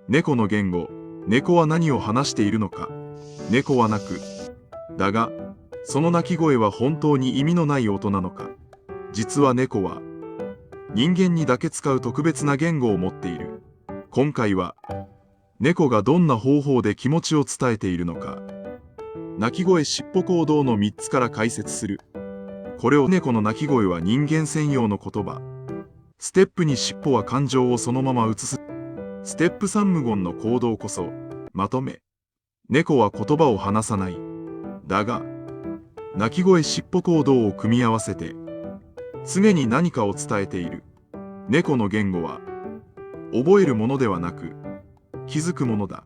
猫の言語。猫は何を話しているのか。猫は鳴く。だが、その鳴き声は本当に意味のない音なのか。実は猫は、人間にだけ使う特別な言語を持っている。今回は、猫がどんな方法で気持ちを伝えているのか。鳴き声尻尾行動の3つから解説する。これを猫の鳴き声は人間専用の言葉。ステップ2尻尾は感情をそのまま映す。ステップ3無言の行動こそ、まとめ。猫は言葉を話さない。だが、鳴き声尻尾行動を組み合わせて、常に何かを伝えている。猫の言語は、覚えるものではなく、気づくものだ。